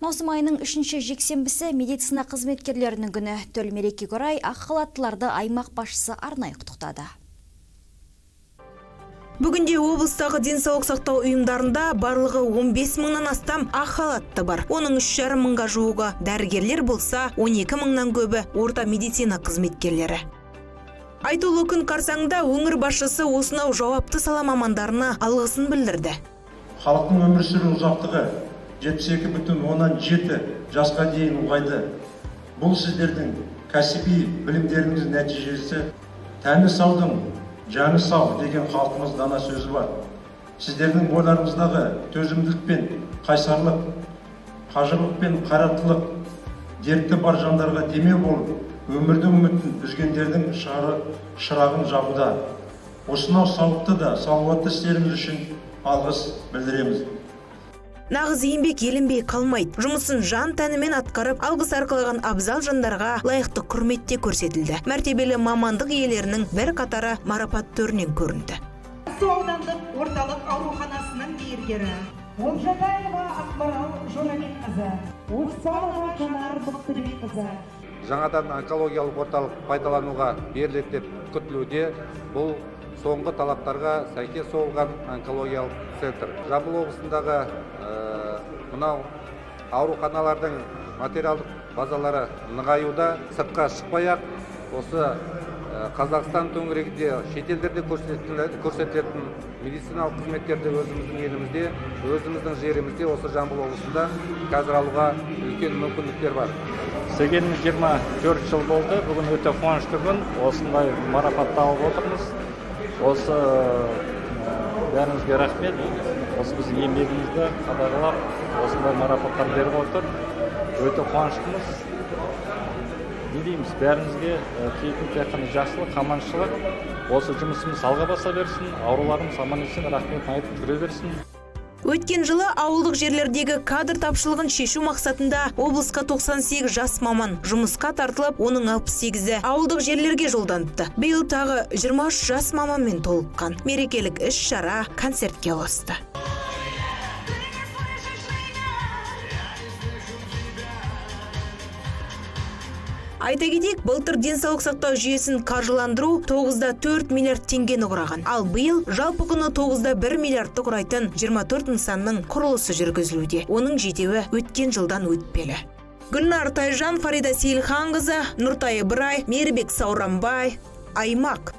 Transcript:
Маусым айының 3-ші жексенбісі медицина қызметкерлерінің күні. Төл мерекеге орай ақ халаттыларды аймақ басшысы арнайы құттықтады. Бүгінде облыстағы денсаулық сақтау ұйымдарында барлығы 15 мыңнан астам ақ халатты бар. Оның 3,5 мыңға жуығы дәрігерлер болса, 12 мыңнан көбі орта медицина қызметкерлері. Айтулы күн қарсаңында өңір басшысы осынау жауапты сала мамандарына алғысын білдірді. Халықтың өмір сүру ұзақтығы 72,7 жасқа дейін ұлғайды. Бұл сіздердің кәсіби білімдеріңіз нәтижесі. Тәні саудың жаны сау деген халқымыз дана сөзі бар. Сіздердің бойларыңыздағы төзімділік пен қайсарлық, қажырлық пен қайраттылық дертті бар жандарға демеу болып, өмірдің үмітін үзгендердің шырағын жабуда. Осынау сауапты да салауатты істеріңіз үшін алғыс білдіреміз. Нағыз еңбек еленбей қалмайды. Жұмысын жан тәнімен атқарып, алғыс арқалаған абзал жандарға лайықты құрметте көрсетілді. Мәртебелі мамандық иелерінің бір қатары марапат төрінен көрінді. Аудандық орталық ауруханасының мейіргері. Олжабаева Ақмарал Жорабекқызы, Оспанова Жанар Бұқтыбекқызы. Жаңадан онкологиялық орталық пайдалануға беріледі деп күтілуде. Бұл соңғы талаптарға сәйкес соғылған онкологиялық центр. Жамбыл облысындағы мынау ауруханалардың материалдық базалары нығаюда, сыртқа шықпай-ақ осы Қазақстан төңірегінде шетелдерде көрсетілетін медициналық қызметтерді өзіміздің елімізде, өзіміздің жерімізде, осы Жамбыл облысында қазір алуға үлкен мүмкіндіктер бар. Сегеніміз 24 жыл болды. Бүгін өте қуанышты күн. Осындай марапатты алып отырмыз. Осы бәріңізге рахмет. Осы біздің еңбегімізді қадағалап, осындай марапаттар беріп отыр. Өте қуаныштымыз. Не дейміз, бәріңізге тілейтін тек қана жақсылық, аманшылық. Осы жұмысымыз алға баса берсін, ауруларымыз аман есен, рахметін айтып жүре берсін. Өткен жылы ауылдық жерлердегі кадр тапшылығын шешу мақсатында облысқа 98 жас маман жұмысқа тартылып, оның 68-і ауылдық жерлерге жолданыпты. Биыл тағы 23 жас маманмен толыққан. Мерекелік іс-шара концертке ұласты. Айта кетейік, былтыр денсаулық сақтау жүйесін қаржыландыру 9,4 миллиард теңгені құраған. Ал биыл жалпы құны 9,1 миллиардты құрайтын 24 нысанның құрылысы жүргізілуде. Оның 7-і өткен жылдан өтпелі. Гүлнар Тайжан, Фарида Сейілханқызы, Нұртай Ыбырай, Мейірбек Сауранбай, Аймақ.